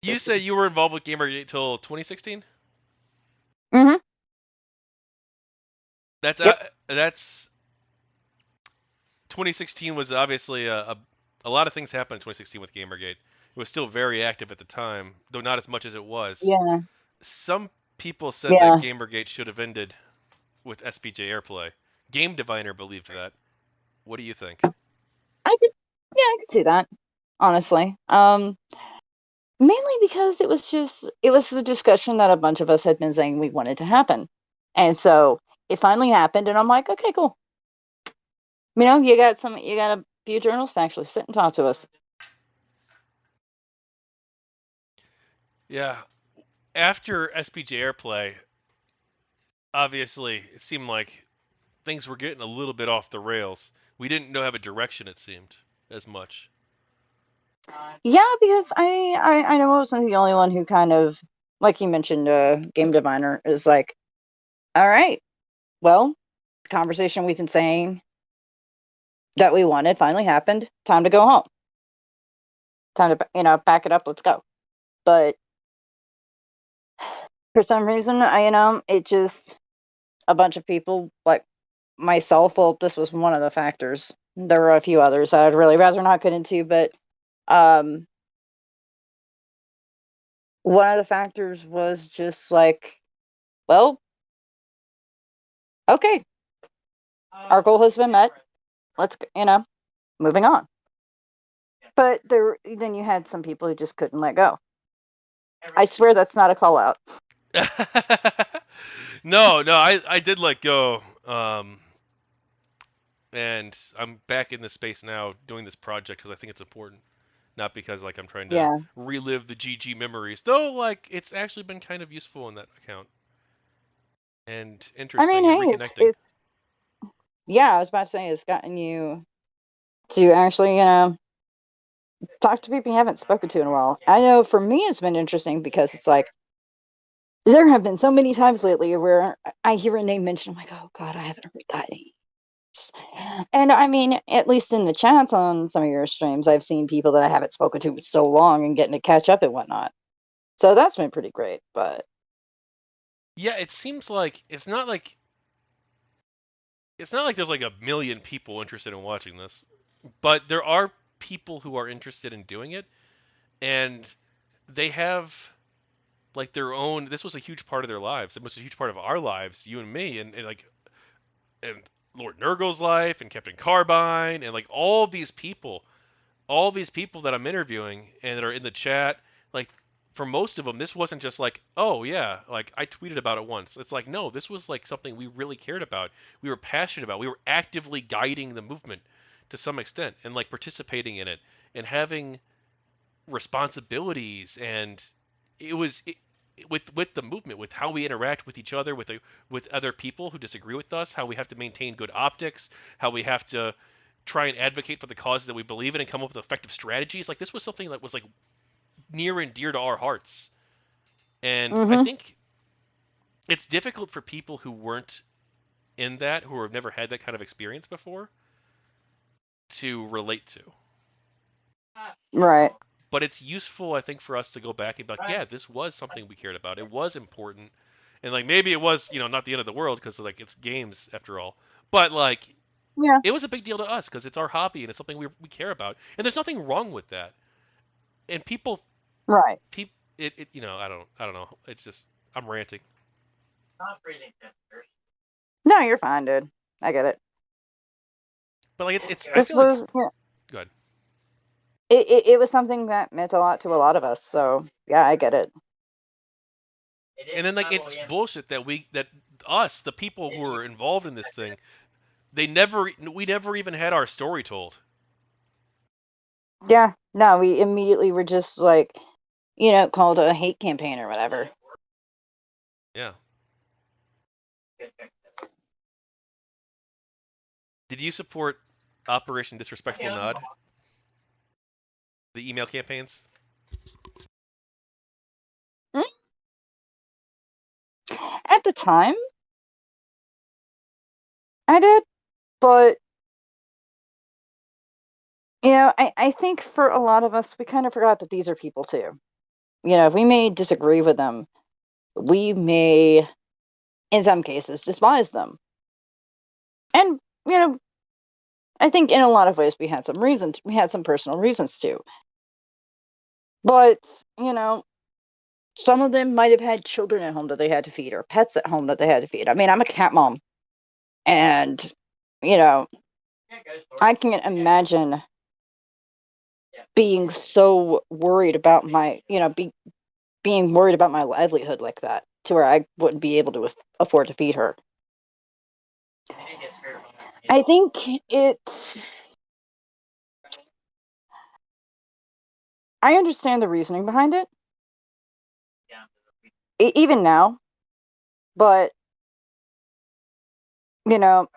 You said you were involved with GamerGate till 2016. Mm-hmm. That's Yep. that's 2016 was obviously a lot of things happened in 2016 with GamerGate. It was still very active at the time, though not as much as it was. Yeah. Some people said that Yeah. GamerGate should have ended with SPJ AirPlay. Game Diviner believed that. What do you think? I could. Yeah, I could see that. Honestly. Mainly because it was a discussion that a bunch of us had been saying we wanted to happen, and so it finally happened, and I'm like, okay, cool. You got a few journalists to actually sit and talk to us. Yeah, after SPJ AirPlay, obviously it seemed like things were getting a little bit off the rails. We didn't know have a direction. It seemed as much. Yeah, because I know I wasn't the only one who kind of, like you mentioned, Game Diviner is like, all right, well, conversation we've been saying that we wanted finally happened. Time to go home. Time to back it up. Let's go. But for some reason, it just a bunch of people like myself. Well, this was one of the factors. There were a few others that I'd really rather not get into, but um, one of the factors was just like, well, okay, our goal has been met. Let's moving on. But then you had some people who just couldn't let go. I swear that's not a call out. No, I did let go. And I'm back in this space now doing this project because I think it's important, not because like I'm trying to Yeah, relive the GG memories. Though like it's actually been kind of useful in that account and I mean, interesting and hey, reconnecting. yeah, I was about to say it's gotten you to actually talk to people you haven't spoken to in a while. I know for me it's been interesting because it's like there have been so many times lately where I hear a name mentioned. I'm like, oh God, I haven't heard that name. And I mean, at least in the chats on some of your streams, I've seen people that I haven't spoken to in so long and getting to catch up and whatnot. So that's been pretty great. But Yeah, it seems like it's not like there's like a million people interested in watching this, but there are people who are interested in doing it, and they have like their own. This was a huge part of their lives. It was a huge part of our lives, you and me, and like and Lord Nurgle's life and Captain Carbine and like all these people that I'm interviewing and that are in the chat, like for most of them, this wasn't just like, oh yeah, like I tweeted about it once. It's like, no, this was like something we really cared about. We were passionate about. We were actively guiding the movement to some extent and like participating in it and having responsibilities and it was with the movement, with how we interact with each other, with other people who disagree with us, how we have to maintain good optics, how we have to try and advocate for the causes that we believe in and come up with effective strategies. Like this was something that was like near and dear to our hearts. And I mm-hmm. think it's difficult for people who weren't in that, who have never had that kind of experience before, to relate to. Right. But it's useful, I think, for us to go back and be like, yeah, this was something we cared about. It was important, and like maybe it was, not the end of the world because like it's games after all. But like Yeah. it was a big deal to us because it's our hobby and it's something we care about, and there's nothing wrong with that. And Right. I don't know. It's just I'm ranting. No, you're fine, dude. I get it. But like it's I This feel like was yeah, good. it was something that meant a lot to a lot of us. So yeah, I get it. And then like it's bullshit that us, the people who are involved in this thing, we never even had our story told. Yeah. No, we immediately were just like, called a hate campaign or whatever. Yeah. Did you support Operation Disrespectful Nod? The email campaigns? Mm. At the time, I did, but I think for a lot of us, we kind of forgot that these are people too. if we may disagree with them, we may, in some cases, despise them. And, I think in a lot of ways we had some personal reasons to. But, some of them might have had children at home that they had to feed or pets at home that they had to feed. I mean, I'm a cat mom, and, you know, I can't imagine being so worried about being worried about my livelihood like that to where I wouldn't be able to afford to feed her. I think I understand the reasoning behind it, even now, but, you know,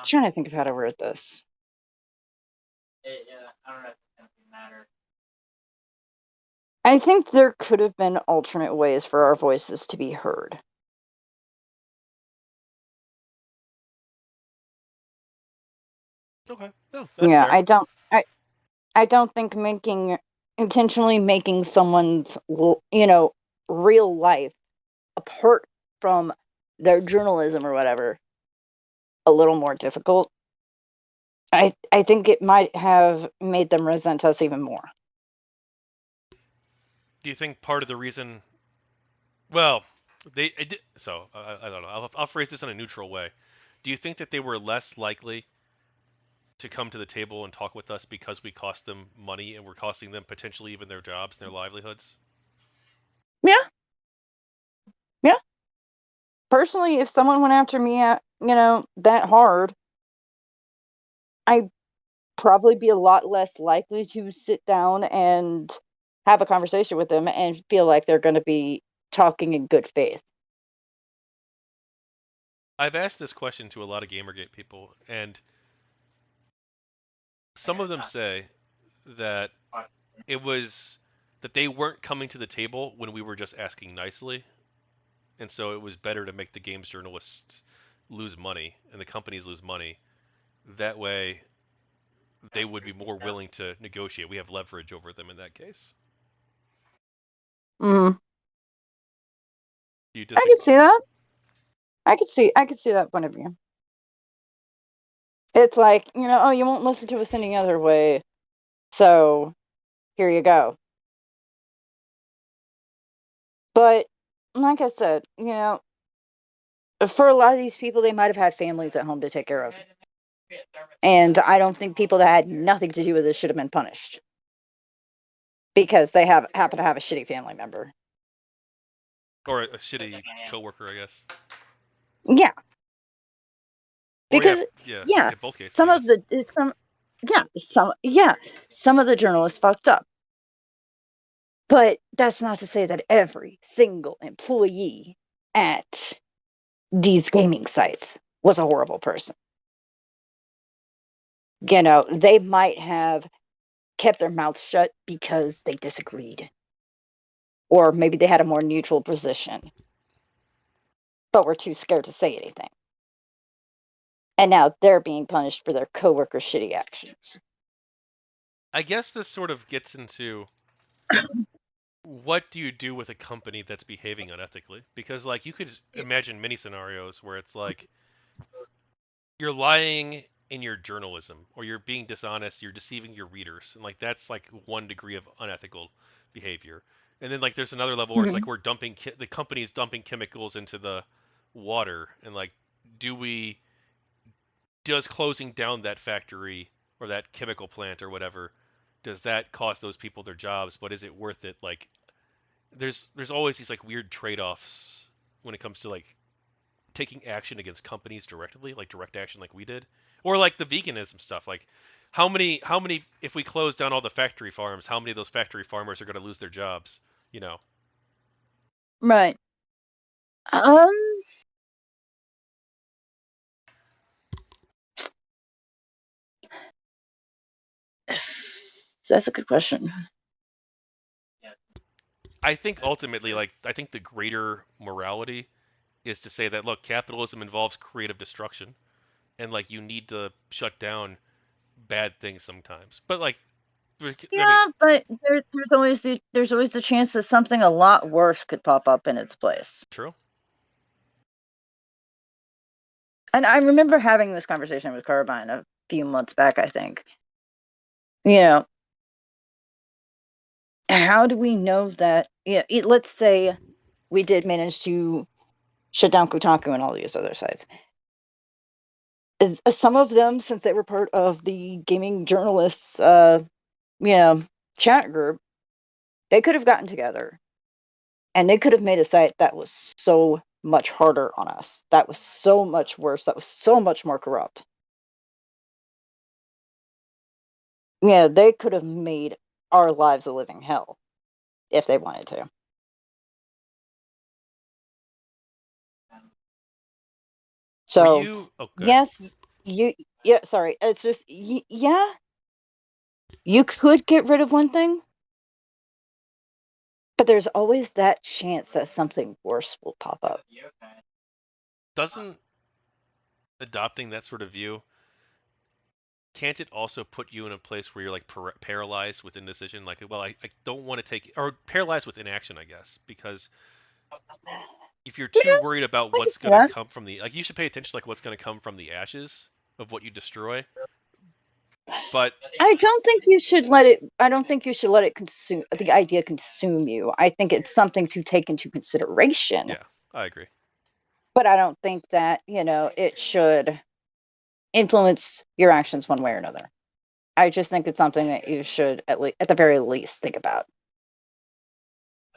trying to think of how to word this. I think there could have been alternate ways for our voices to be heard. Okay, no, that's Yeah, fair. I don't think intentionally making someone's real life apart from their journalism or whatever a little more difficult. I think it might have made them resent us even more. Do you think part of the reason? Well, I don't know. I'll phrase this in a neutral way. Do you think that they were less likely to come to the table and talk with us because we cost them money and we're costing them potentially even their jobs and their livelihoods? Yeah, yeah. Personally, if someone went after me that hard, I'd probably be a lot less likely to sit down and have a conversation with them and feel like they're going to be talking in good faith. I've asked this question to a lot of Gamergate people, and some of them say that it was that they weren't coming to the table when we were just asking nicely, and so it was better to make the games journalists lose money and the companies lose money. That way, they would be more willing to negotiate. We have leverage over them in that case. Mm, Do you I could disagree? see that. I could see that point of view. It's like, oh, you won't listen to us any other way, so here you go. But like I said, for a lot of these people, they might have had families at home to take care of. And I don't think people that had nothing to do with this should have been punished because they happen to have a shitty family member. Or a shitty coworker, I guess. Yeah, Or yeah, because yeah, yeah, in both cases, I some of guess. the some some of the journalists fucked up. But that's not to say that every single employee at these gaming sites was a horrible person. They might have kept their mouths shut because they disagreed, or maybe they had a more neutral position, but were too scared to say anything. And now they're being punished for their coworkers' shitty actions. I guess this sort of gets into what do you do with a company that's behaving unethically? Because like you could imagine many scenarios where it's like you're lying in your journalism or you're being dishonest, you're deceiving your readers. And like that's like one degree of unethical behavior. And then like there's another level where it's like Mhm. we're dumping the company's dumping chemicals into the water and like do we does closing down that factory or that chemical plant or whatever does that cost those people their jobs, but is it worth it? Like there's always these like weird trade-offs when it comes to like taking action against companies directly, like direct action like we did, or like the veganism stuff. Like how many if we close down all the factory farms, how many of those factory farmers are going to lose their jobs? You know, Right. Um, that's a good question. I think ultimately, like I think the greater morality is to say that look, capitalism involves creative destruction, and like you need to shut down bad things sometimes. But like, I Yeah, mean, but there's always the chance that something a lot worse could pop up in its place. true. And I remember having this conversation with Carbine a few months back, I think. You know, how do we know that? Yeah, let's say we did manage to shut down Kotaku and all these other sites. Some of them, since they were part of the gaming journalists, chat group, they could have gotten together and they could have made a site that was so much harder on us. That was so much worse. That was so much more corrupt. Yeah, they could have made our lives a living hell if they wanted to. Were So, you? Oh, good. yes, you, yeah, sorry. It's just, yeah, you could get rid of one thing, but there's always that chance that something worse will pop up. Doesn't adopting that sort of view, can't it also put you in a place where you're like paralyzed with indecision? Like, well, I don't want to take, or paralyzed with inaction, I guess, because if you're too Yeah, worried about I can what's see going to that. come from the, like, you should pay attention to like what's going to come from the ashes of what you destroy. But I don't think you should let it consume the idea consume you. I think it's something to take into consideration, yeah, I agree. but I don't think that, it should influence your actions one way or another. I just think it's something that you should at the very least think about.